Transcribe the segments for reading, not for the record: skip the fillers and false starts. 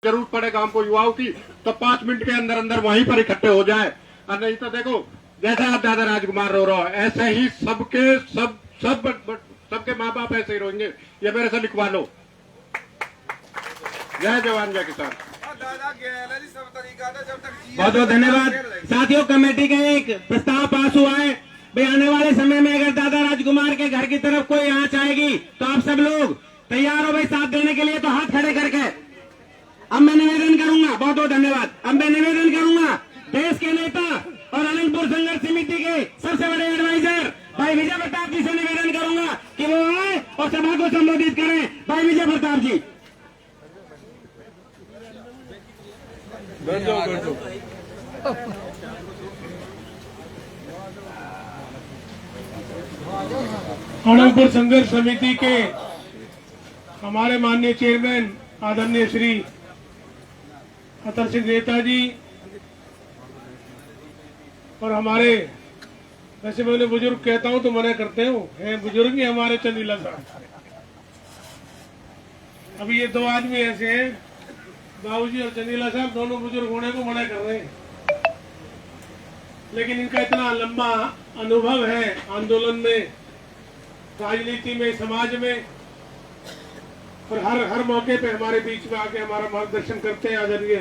जरूरत पड़े गांव को युवाओं की तो 5 मिनट के अंदर अंदर वहीं पर इकट्ठे हो जाए। और नहीं तो देखो जैसे आप दादा राजकुमार रो रहे हो ऐसे ही सबके माँ बाप ऐसे ही रोएंगे। ये मेरे से लिखवा लो। जय जवान जय किसान। बहुत बहुत धन्यवाद साथियों। कमेटी का एक प्रस्ताव पास हुआ है भाई आने वाले समय में अगर दादा राजकुमार के घर की तरफ कोई आंच आएगी तो आप सब लोग तैयार हो भाई साथ देने के लिए, तो हाथ खड़े करके अब मैं निवेदन करूंगा। बहुत बहुत धन्यवाद। अब मैं निवेदन करूंगा देश के नेता और अनंतपुर संघर्ष समिति के सबसे बड़े एडवाइजर भाई विजय प्रताप जी से निवेदन करूंगा कि वो आए और सभा को संबोधित करें। भाई विजय प्रताप जी। बैठ जाओ। अनंतपुर संघर्ष समिति के हमारे माननीय चेयरमैन आदरणीय श्री अतर सिंह नेता जी और हमारे, वैसे मैं उन्हें बुजुर्ग कहता हूं तो मना करते हो, हैं बुजुर्ग ही हमारे चंदीला साहब। अभी ये दो आदमी ऐसे हैं, बाबूजी और चंदीला साहब दोनों बुजुर्ग होने को मना कर रहे हैं, लेकिन इनका इतना लंबा अनुभव है आंदोलन में, राजनीति में, समाज में, और हर मौके पे हमारे बीच में आके हमारा मार्गदर्शन करते हैं। आदरणीय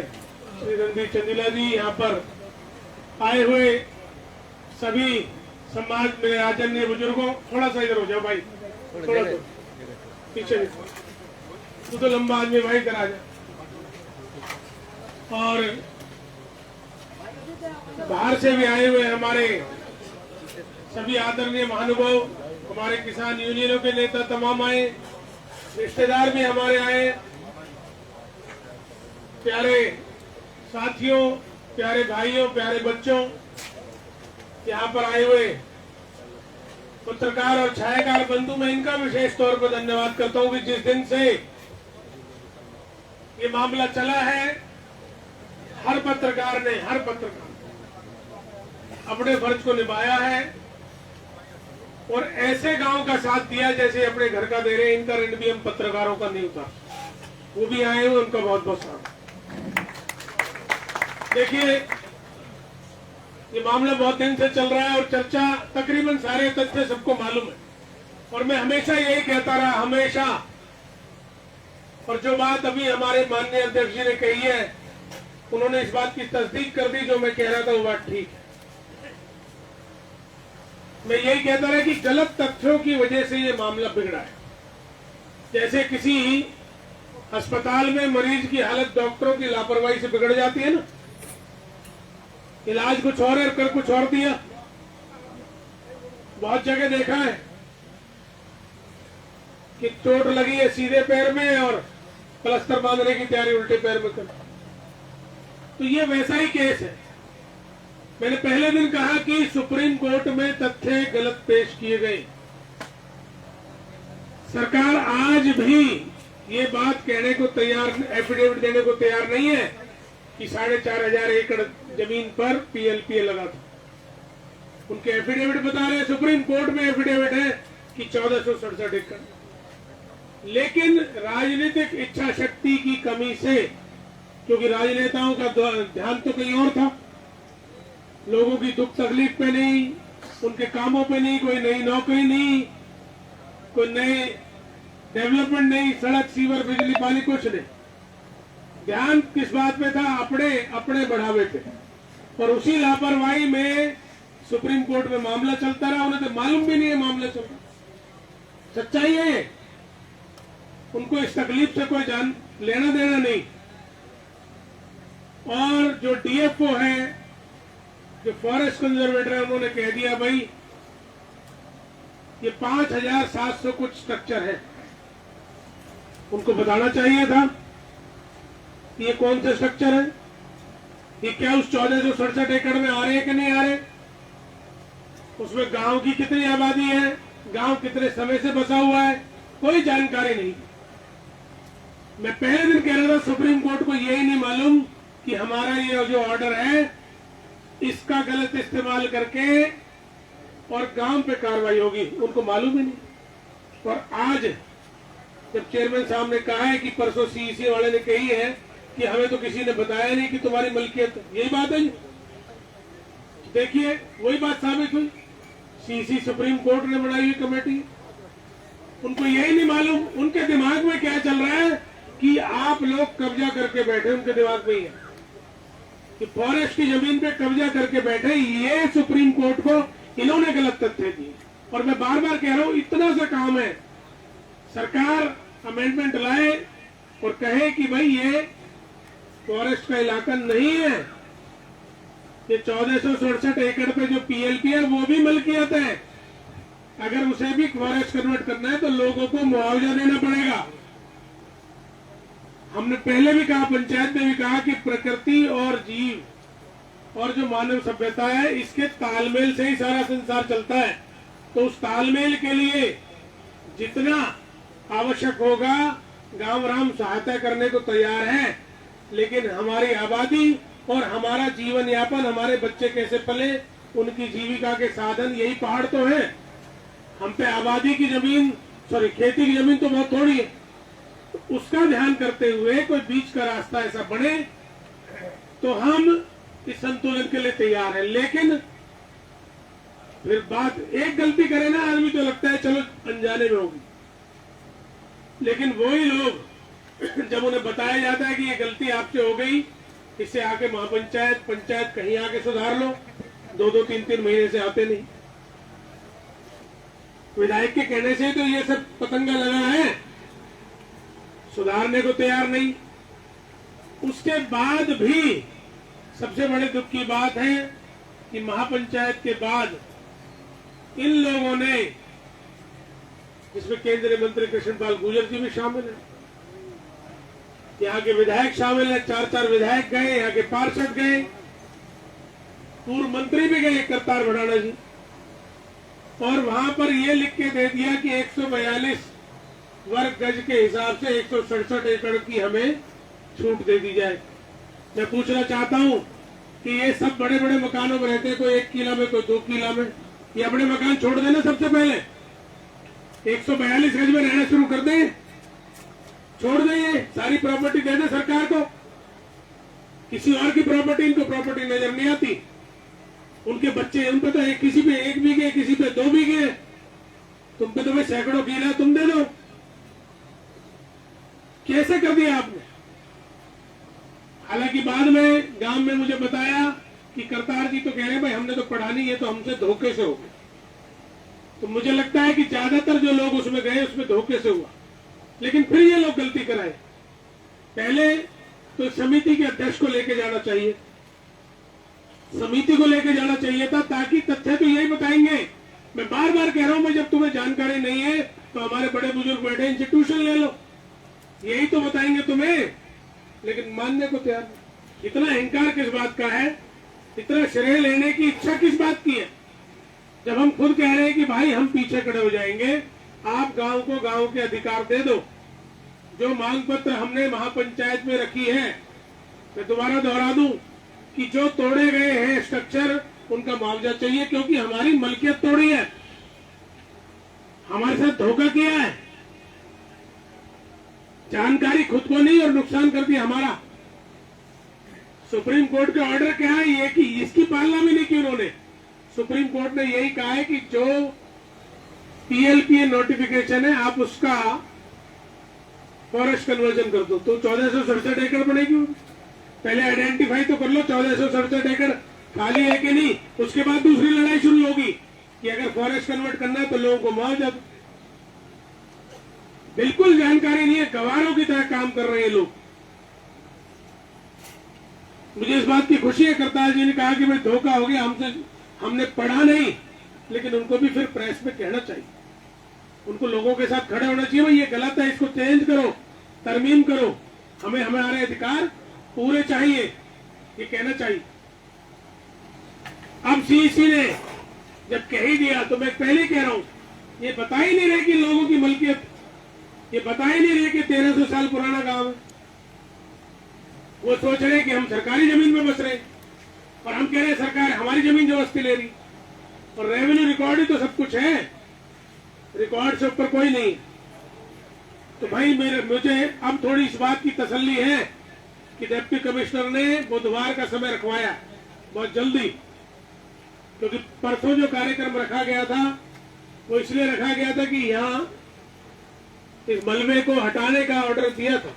श्री रणदीप चंदीला जी यहाँ पर आए हुए सभी समाज में आदरणीय बुजुर्गों, थोड़ा सा इधर हो जाओ भाई, थोड़ा सा पीछे तू तो लंबा आदमी भाई, इधर आ जा। और बाहर से भी आए हुए हमारे सभी आदरणीय महानुभाव, हमारे किसान यूनियनों के नेता तमाम आए, रिश्तेदार भी हमारे आए, प्यारे साथियों, प्यारे भाइयों, प्यारे बच्चों, यहाँ पर आए हुए पत्रकार और छायाकार बंधु, मैं इनका विशेष तौर पर धन्यवाद करता हूँ कि जिस दिन से ये मामला चला है हर पत्रकार ने अपने फर्ज को निभाया है और ऐसे गांव का साथ दिया जैसे अपने घर का दे रहे हैं। इनका ऋण भी हम पत्रकारों का नहीं उतार, वो भी आए हुए, उनका बहुत बहुत स्वागत। देखिए ये मामला बहुत दिन से चल रहा है और चर्चा तकरीबन सारे तथ्य सबको मालूम है और मैं हमेशा यही कहता रहा, हमेशा। और जो बात अभी हमारे माननीय अध्यक्ष जी ने कही है, उन्होंने इस बात की तस्दीक कर दी, जो मैं कह रहा था वो बात ठीक है। मैं यही कहता रहा कि गलत तथ्यों की वजह से ये मामला बिगड़ा है। जैसे किसी अस्पताल में मरीज की हालत डॉक्टरों की लापरवाही से बिगड़ जाती है ना, इलाज कुछ और है कर कुछ और दिया। बहुत जगह देखा है कि चोट लगी है सीधे पैर में और प्लास्टर बांधने की तैयारी उल्टे पैर में कर, तो ये वैसा ही केस है। मैंने पहले दिन कहा कि सुप्रीम कोर्ट में तथ्य गलत पेश किए गए। सरकार आज भी ये बात कहने को तैयार, एफिडेविट देने को तैयार नहीं है कि 4,500 एकड़ जमीन पर पीएलपीए लगा था। उनके एफिडेविट बता रहे हैं, सुप्रीम कोर्ट में एफिडेविट है कि 1467 एकड़, लेकिन राजनीतिक इच्छा शक्ति की कमी से, क्योंकि राजनेताओं का ध्यान तो कहीं और था, लोगों की दुख तकलीफ पे नहीं, उनके कामों पे नहीं, कोई नई नौकरी नहीं, कोई नई डेवलपमेंट नहीं, सड़क, सीवर, बिजली, पानी, कुछ नहीं। ध्यान किस बात पे था? अपने बढ़ावे पे। और उसी लापरवाही में सुप्रीम कोर्ट में मामला चलता रहा। उन्हें तो मालूम भी नहीं है मामला चल रहा। सच्चाई है, उनको इस तकलीफ से कोई जान लेना देना नहीं। और जो डीएफओ है, जो फॉरेस्ट कंजर्वेटर है, उन्होंने कह दिया भाई ये 5,700 कुछ स्ट्रक्चर है। उनको बताना चाहिए था कि ये कौन से स्ट्रक्चर है, ये क्या उस 1467 एकड़ में आ रहे हैं कि नहीं आ रहे, उसमें गांव की कितनी आबादी है, गांव कितने समय से बसा हुआ है, कोई जानकारी नहीं। मैं पहले दिन कह रहा था सुप्रीम कोर्ट को यही नहीं मालूम कि हमारा ये जो ऑर्डर है इसका गलत इस्तेमाल करके और गांव पे कार्रवाई होगी, उनको मालूम ही नहीं। और आज जब चेयरमैन साहब ने कहा है कि परसों सीईसी वाले ने कही है कि हमें तो किसी ने बताया नहीं कि तुम्हारी मलकियत है। यही बात है जी। देखिए वही बात साबित हुई। सीसी सुप्रीम कोर्ट ने बनाई हुई कमेटी, उनको यही नहीं मालूम, उनके दिमाग में क्या चल रहा है कि आप लोग कब्जा करके बैठे, उनके दिमाग में ही है कि फॉरेस्ट की जमीन पे कब्जा करके बैठे। ये सुप्रीम कोर्ट को इन्होंने गलत तथ्य दिए। और मैं बार बार कह रहा हूं, इतना सा काम है, सरकार अमेंडमेंट लाए और कहे कि भाई ये फॉरेस्ट का इलाका नहीं है, ये 1467 एकड़ पे जो पीएलपी है वो भी मलकियत है। अगर उसे भी फॉरेस्ट कन्वर्ट करना है तो लोगों को मुआवजा देना पड़ेगा। हमने पहले भी कहा, पंचायत में भी कहा कि प्रकृति और जीव और जो मानव सभ्यता है, इसके तालमेल से ही सारा संसार चलता है। तो उस तालमेल के लिए जितना आवश्यक होगा गांव राम सहायता करने को तैयार है, लेकिन हमारी आबादी और हमारा जीवन यापन, हमारे बच्चे कैसे पले, उनकी जीविका के साधन यही पहाड़ तो है। हम पे आबादी की जमीन, खेती की जमीन तो बहुत थोड़ी है। तो उसका ध्यान करते हुए कोई बीच का रास्ता ऐसा बने तो हम इस संतुलन के लिए तैयार हैं। लेकिन फिर बात, एक गलती करे ना आदमी तो लगता है चलो अनजाने में होगी, लेकिन वही लोग जब उन्हें बताया जाता है कि ये गलती आपसे हो गई, इससे आके महापंचायत, पंचायत कहीं आके सुधार लो, 2-2, 3-3 महीने से आते नहीं। विधायक के कहने से तो ये सब पतंगा लगा है, सुधारने को तैयार नहीं। उसके बाद भी सबसे बड़े दुख की बात है कि महापंचायत के बाद इन लोगों ने, जिसमें केंद्रीय मंत्री कृष्णपाल गुर्जर जी भी शामिल है, यहाँ के विधायक शामिल है, 4-4 विधायक गए, यहाँ के पार्षद गए, पूर्व मंत्री भी गए करतार भड़ाना जी, और वहां पर ये लिख के दे दिया कि 142 वर्ग गज के हिसाब से 167 एकड़ की हमें छूट दे दी जाए। मैं पूछना चाहता हूं कि ये सब बड़े बड़े मकानों में रहते हैं, कोई 1 किला में, कोई 2 किला में, ये अपने मकान छोड़ देना सबसे पहले, 142 गज में रहना शुरू कर दें, छोड़ दें, ये सारी प्रॉपर्टी दे दें सरकार को। किसी और की प्रॉपर्टी, इनको प्रॉपर्टी नजर नहीं आती। उनके बच्चे, उन पे तो किसी पे 1 बीघे, किसी पे 2 बीघे, तुम पे तो भाई सैकड़ों किला, तुम दे दो। कैसे कर दिया आपने? हालांकि बाद में गांव में मुझे बताया कि करतार जी तो कह रहे हैं भाई हमने तो पढ़ा नहीं, ये तो हमसे धोखे से हो गए। तो मुझे लगता है कि ज्यादातर जो लोग उसमें गए उसमें धोखे से हुआ, लेकिन फिर ये लोग गलती कराए। पहले तो समिति के अध्यक्ष को लेके जाना चाहिए, समिति को लेके जाना चाहिए था, ताकि तथ्य तो यही बताएंगे। मैं बार बार कह रहा हूं, मैं जब तुम्हें जानकारी नहीं है तो हमारे बड़े बुजुर्ग बैठे इंस्टीट्यूशन ले लो, यही तो बताएंगे तुम्हें, लेकिन मानने को तैयार नहीं। इतना अहंकार किस बात का है, इतना श्रेय लेने की इच्छा किस बात की है, जब हम खुद कह रहे हैं कि भाई हम पीछे खड़े हो जाएंगे, आप गांव को गांव के अधिकार दे दो। जो मांग पत्र हमने महापंचायत में रखी है, मैं दोबारा दोहरा दूं कि जो तोड़े गए हैं स्ट्रक्चर, उनका मुआवजा चाहिए, क्योंकि हमारी मलकियत तोड़ी है, हमारे साथ धोखा किया है, जानकारी खुद को नहीं और नुकसान कर दिया हमारा। सुप्रीम कोर्ट का ऑर्डर क्या है, ये कि इसकी पालना भी नहीं की उन्होंने। सुप्रीम कोर्ट ने यही कहा है कि जो पीएलपी नोटिफिकेशन है, आप उसका फॉरेस्ट कन्वर्जन कर दो, तो 1467 एकड़ बनेगी। पहले आइडेंटिफाई तो कर लो 1467 एकड़ खाली है कि नहीं, उसके बाद दूसरी लड़ाई शुरू होगी कि अगर फॉरेस्ट कन्वर्ट करना है तो लोगों को मुआवजा दो। बिल्कुल जानकारी नहीं है, गवारों की तरह काम कर रहे हैं लोग। मुझे इस बात की खुशी है, करतार जी ने कहा कि भाई धोखा हो गया हमसे, हमने पढ़ा नहीं, लेकिन उनको भी फिर प्रेस में कहना चाहिए, उनको लोगों के साथ खड़े होना चाहिए, भाई ये गलत है, इसको चेंज करो, तरमीम करो, हमें हमारे अधिकार पूरे चाहिए, ये कहना चाहिए। अब सीईसी ने जब कह ही दिया, तो मैं पहले कह रहा हूं, ये बता ही नहीं रहे कि लोगों की मलकियत, ये बता ही नहीं रहे कि 1300 साल पुराना गांव है। वो सोच रहे कि हम सरकारी जमीन में बस रहे, और हम कह रहे हैं सरकार हमारी जमीन जबरदस्ती ले रही, और रेवेन्यू रिकॉर्ड ही तो सब कुछ है, रिकॉर्ड से ऊपर कोई नहीं। तो भाई मुझे अब थोड़ी इस बात की तसल्ली है कि डिप्टी कमिश्नर ने बुधवार का समय रखवाया बहुत जल्दी, क्योंकि परसों जो कार्यक्रम रखा गया था वो इसलिए रखा गया था कि यहाँ इस मलबे को हटाने का ऑर्डर दिया था,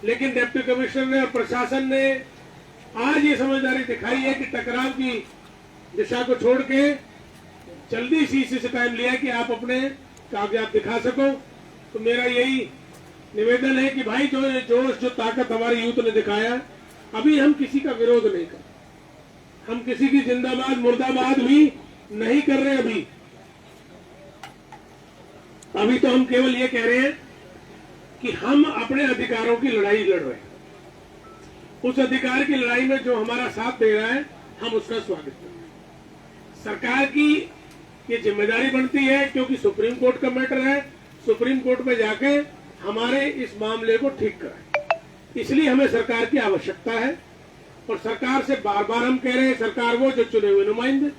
लेकिन डिप्टी कमिश्नर ने और प्रशासन ने आज ये समझदारी दिखाई है कि टकराव की दिशा को छोड़ के जल्दी से टाइम लिया कि आप अपने कागजात दिखा सको। तो मेरा यही निवेदन है कि भाई जो जोश जो ताकत हमारी यूथ ने दिखाया, अभी हम किसी का विरोध नहीं कर, हम किसी की जिंदाबाद मुर्दाबाद भी नहीं कर रहे। अभी तो हम केवल ये कह रहे हैं कि हम अपने अधिकारों की लड़ाई लड़ रहे हैं। उस अधिकार की लड़ाई में जो हमारा साथ दे रहा है हम उसका स्वागत करते हैं। सरकार की ये जिम्मेदारी बनती है, क्योंकि सुप्रीम कोर्ट का मैटर है, सुप्रीम कोर्ट में जाके हमारे इस मामले को ठीक कराए। इसलिए हमें सरकार की आवश्यकता है और सरकार से बार बार हम कह रहे हैं, सरकार वो जो चुने हुए नुमाइंदे,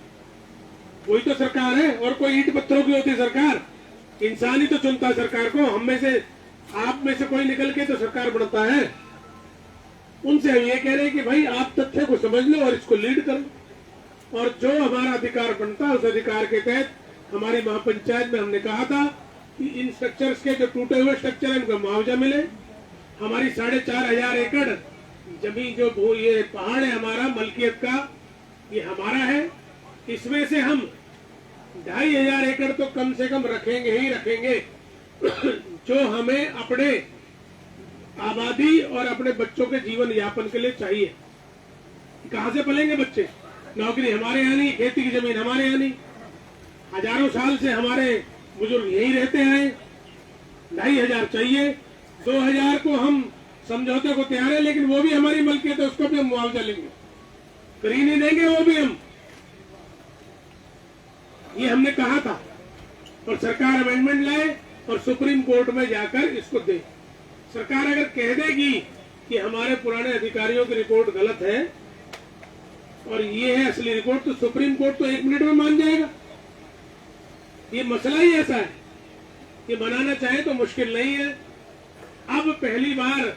वही तो सरकार है। और कोई ईंट पत्थरों की होती सरकार, इंसान ही तो चुनता है सरकार को। हम में से, आप में से कोई निकल के तो सरकार बनता है। उनसे हम ये कह रहे हैं कि भाई आप तथ्य को समझ लो और इसको लीड करो, और जो हमारा अधिकार बनता है उस अधिकार के तहत हमारी महापंचायत में हमने कहा था कि इन स्ट्रक्चर्स के जो टूटे हुए स्ट्रक्चर है उनका मुआवजा मिले। हमारी 4,500 एकड़ जमीन जो ये पहाड़ है हमारा मलकियत का, ये हमारा है। इसमें से हम 2,500 एकड़ तो कम से कम रखेंगे ही रखेंगे, जो हमें अपने आबादी और अपने बच्चों के जीवन यापन के लिए चाहिए। कहां से पलेंगे बच्चे? नौकरी हमारे यहाँ नहीं, खेती की जमीन हमारे यहाँ नहीं। हजारों साल से हमारे बुजुर्ग यही रहते हैं। 2,500 चाहिए, 2,000 को हम समझौते को तैयार है, लेकिन वो भी हमारी मलकियत है, उसको भी हम मुआवजा लेंगे, फ्री नहीं देंगे वो भी हम। ये हमने कहा था और सरकार अमेंडमेंट लाए और सुप्रीम कोर्ट में जाकर इसको दे। सरकार अगर कह देगी कि हमारे पुराने अधिकारियों की रिपोर्ट गलत है और ये है असली रिपोर्ट, तो सुप्रीम कोर्ट तो 1 मिनट में मान जाएगा। ये मसला ही ऐसा है, ये बनाना चाहे तो मुश्किल नहीं है। अब पहली बार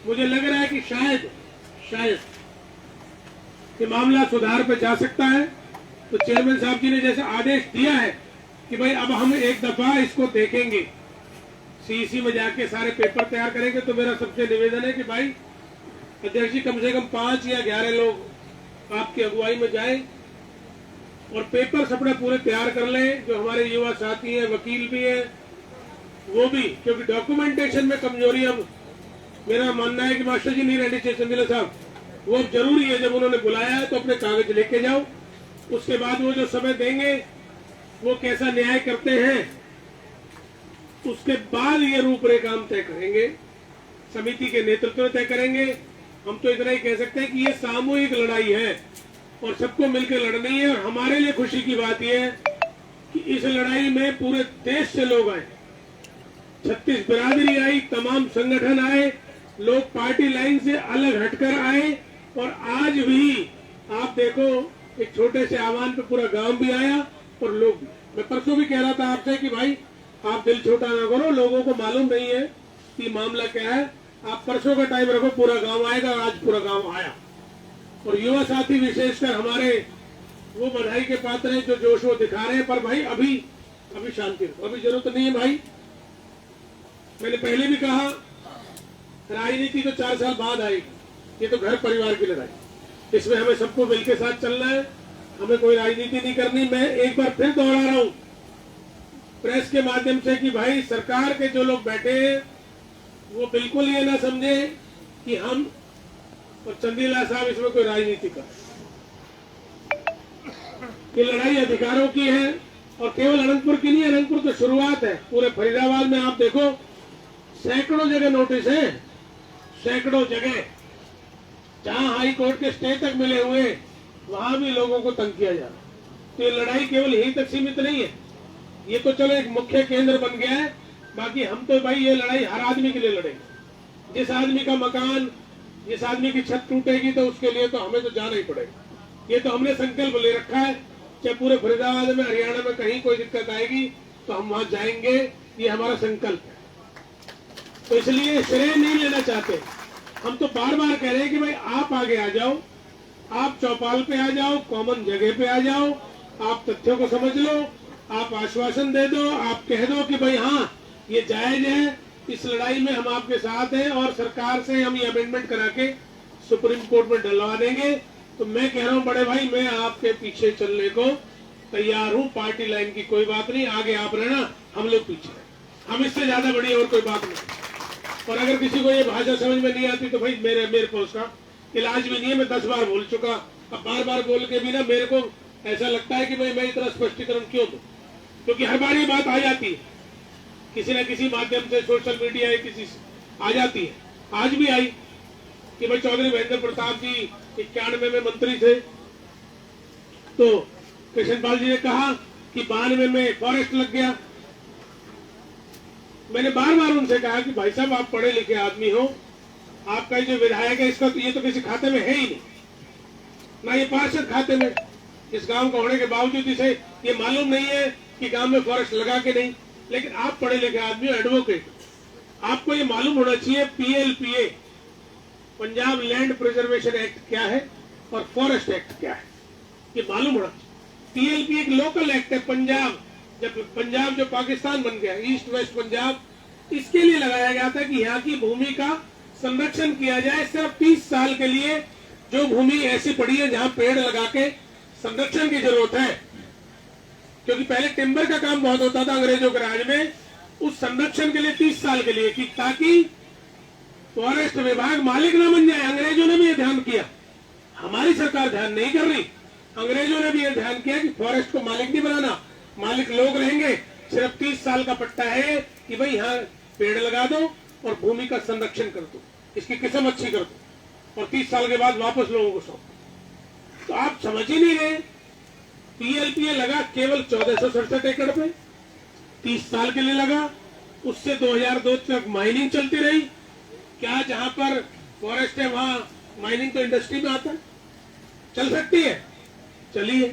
मुझे लग रहा है कि शायद ये मामला सुधार पे जा सकता है। तो चेयरमैन साहब जी ने जैसे आदेश दिया है कि भाई अब हम एक दफा इसको देखेंगे, सीईसी में जाके सारे पेपर तैयार करेंगे, तो मेरा सबसे निवेदन है कि भाई अध्यक्ष जी कम से कम 5 या 11 लोग आपकी अगुवाई में जाएं और पेपर्स अपने पूरे तैयार कर लें। जो हमारे युवा साथी हैं, वकील भी हैं, वो भी, क्योंकि डॉक्यूमेंटेशन में कमजोरी अब मेरा मानना है कि मास्टर जी नहीं रहनी चाहिए चंदीला साहब, वो जरूरी है। जब उन्होंने बुलाया है तो अपने कागज लेके जाओ, उसके बाद वो जो समय देंगे वो कैसा न्याय करते हैं, उसके बाद ये रूपरेखा हम तय करेंगे, समिति के नेतृत्व में तय करेंगे। हम तो इतना ही कह सकते हैं कि ये सामूहिक लड़ाई है और सबको मिलकर लड़नी है। और हमारे लिए खुशी की बात यह है कि इस लड़ाई में पूरे देश से लोग आए, 36 बिरादरी आई, तमाम संगठन आए, लोग पार्टी लाइन से अलग हटकर आए। और आज भी आप देखो एक छोटे से आह्वान पे पूरा गांव भी आया और लोग भी। मैं परसों भी कह रहा था आपसे कि भाई आप दिल छोटा ना करो, लोगों को मालूम नहीं है कि मामला क्या है। आप परसों का टाइम रखो, पूरा गांव आएगा। और आज पूरा गांव आया और युवा साथी विशेषकर हमारे वो बधाई के पात्र हैं जो जोश वो दिखा रहे हैं। पर भाई अभी शांति रखो, अभी जरूरत नहीं है भाई। मैंने पहले भी कहा राजनीति तो 4 साल बाद आएगी, ये तो घर परिवार की लड़ाई, इसमें हमें सबको मिलकर साथ चलना है, हमें कोई राजनीति नहीं करनी। मैं एक बार फिर दोहरा रहा हूं प्रेस के माध्यम से कि भाई सरकार के जो लोग बैठे हैं वो बिल्कुल ये ना समझे कि हम और चंदीला साहब इसमें कोई राजनीति कर। ये लड़ाई अधिकारों की है और केवल अनंतपुर की नहीं, अनंतपुर तो शुरुआत है। पूरे फरीदाबाद में आप देखो सैकड़ों जगह नोटिस है, सैकड़ों जगह जहां हाई कोर्ट के स्टे तक मिले हुए, वहां भी लोगों को तंग किया जा रहा है। तो ये लड़ाई केवल यहीं तक सीमित नहीं है, ये तो चलो एक मुख्य केंद्र बन गया है। बाकी हम तो भाई ये लड़ाई हर आदमी के लिए लड़ेंगे। जिस आदमी का मकान, जिस आदमी की छत टूटेगी तो उसके लिए तो हमें तो जाना ही पड़ेगा। ये तो हमने संकल्प ले रखा है, चाहे पूरे फरीदाबाद में, हरियाणा में कहीं कोई दिक्कत आएगी तो हम वहां जाएंगे, ये हमारा संकल्प है। तो इसलिए श्रेय नहीं लेना चाहते, हम तो बार बार कह रहे हैं कि भाई आप आगे आ जाओ, आप चौपाल पे आ जाओ, कॉमन जगह पे आ जाओ, आप तथ्यों को समझ लो, आप आश्वासन दे दो, आप कह दो कि भाई हाँ ये जायज है, इस लड़ाई में हम आपके साथ हैं और सरकार से हम ये अमेंडमेंट करा के सुप्रीम कोर्ट में डलवा देंगे। तो मैं कह रहा हूँ बड़े भाई, मैं आपके पीछे चलने को तैयार हूँ। पार्टी लाइन की कोई बात नहीं, आगे आप रहना, हम लोग पीछे हैं। हम इससे ज्यादा बड़ी और कोई बात नहीं। और अगर किसी को ये भाषा समझ में नहीं आती तो भाई मेरे को उसका इलाज भी नहीं है। मैं 10 बार बोल चुका, अब बार बार बोल के भी ना मेरे को ऐसा लगता है कि भाई मैं इतना स्पष्टीकरण क्यों दूं, क्योंकि हर बार ये बात आ जाती है, किसी न किसी माध्यम से, सोशल मीडिया है, किसी से आ जाती है। आज भी आई कि भाई चौधरी महेंद्र प्रताप जी 91 में मंत्री थे, तो कृष्णपाल जी ने कहा कि 92 में फॉरेस्ट लग गया। मैंने बार बार उनसे कहा कि भाई साहब आप पढ़े लिखे आदमी हो, आपका जो विधायक है इसका तो ये तो किसी खाते में है ही नहीं, ना ये पार्षद खाते में। इस गांव का होने के बावजूद इसे ये मालूम नहीं है कि गांव में फॉरेस्ट लगा के नहीं। लेकिन आप पढ़े लिखे आदमी हो, एडवोकेट, आपको ये मालूम होना चाहिए PLPA Punjab land preservation act क्या है और फॉरेस्ट एक्ट क्या है, ये मालूम होना चाहिए। PLPA एक लोकल एक्ट है। पंजाब जो पाकिस्तान बन गया, ईस्ट वेस्ट पंजाब, इसके लिए लगाया गया था कि यहाँ की भूमि का संरक्षण किया जाए। सिर्फ 30 साल के लिए जो भूमि ऐसी पड़ी है जहाँ पेड़ लगा के संरक्षण की जरूरत है, क्योंकि पहले टिम्बर का काम बहुत होता था अंग्रेजों के राज में, उस संरक्षण के लिए 30 साल के लिए, कि ताकि फॉरेस्ट विभाग मालिक न बन जाए। अंग्रेजों ने भी ये ध्यान किया, हमारी सरकार ध्यान नहीं कर रही। अंग्रेजों ने भी ये ध्यान किया कि फॉरेस्ट को मालिक नहीं बनाना, मालिक लोग रहेंगे। सिर्फ 30 साल का पट्टा है कि भाई यहाँ पेड़ लगा दो और भूमि का संरक्षण कर दो, इसकी किस्म अच्छी कर दो, और 30 साल के बाद वापस लोगों को सौंप। तो आप समझ ही नहीं रहे। PLPA लगा केवल 1467 एकड़ पे, 30 साल के लिए लगा। उससे 2002 तक माइनिंग चलती रही। क्या जहां पर फॉरेस्ट है वहां माइनिंग तो इंडस्ट्री में आता है? चल सकती है, चली है,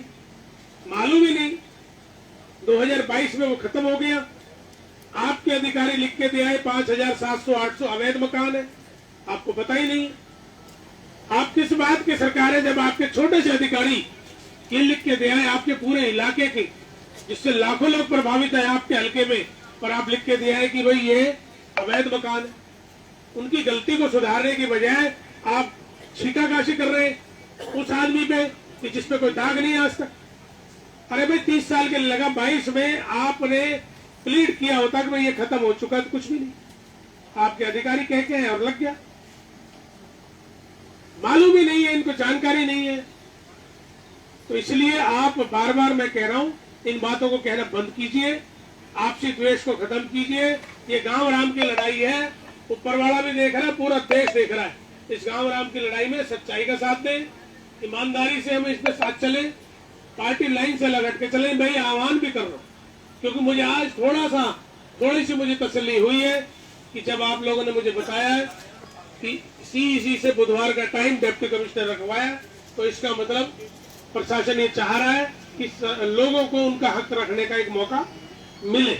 मालूम ही नहीं। 2022 में वो खत्म हो गया। आपके अधिकारी लिख के दिया है 5700-800 अवैध मकान है, आपको पता ही नहीं। आप किस बात की सरकार है जब आपके छोटे से अधिकारी ये लिख के दिया है आपके पूरे इलाके के, जिससे लाखों लोग प्रभावित है आपके हल्के में, पर आप लिख के दिया है कि भाई ये अवैध मकान है। उनकी गलती को सुधारने की बजाय आप छींटाकाशी कर रहे हैं उस आदमी पे कि जिसपे कोई दाग नहीं आज तक। अरे भाई 30 साल के लिए लगा, 22 में आपने प्लीड किया होता कि भाई ये खत्म हो चुका, तो कुछ भी नहीं, आपके अधिकारी कह के हैं और लग गया। मालूम ही नहीं है, इनको जानकारी नहीं है। तो इसलिए आप बार बार मैं कह रहा हूं, इन बातों को कहना बंद कीजिए, आपसी द्वेष को खत्म कीजिए। ये गांव राम की लड़ाई है, ऊपर वाला भी देख रहा है, पूरा देश देख रहा है। इस गांव राम की लड़ाई में सच्चाई का साथ दें, ईमानदारी से हम इसमें साथ चले, पार्टी लाइन से लग के चले। मैं आह्वान भी कर रहा हूँ, क्योंकि मुझे आज थोड़ी सी मुझे तसल्ली हुई है कि जब आप लोगों ने मुझे बताया है कि CEC से बुधवार का टाइम डिप्टी कमिश्नर रखवाया, तो इसका मतलब प्रशासन ये चाह रहा है कि लोगों को उनका हक रखने का एक मौका मिले।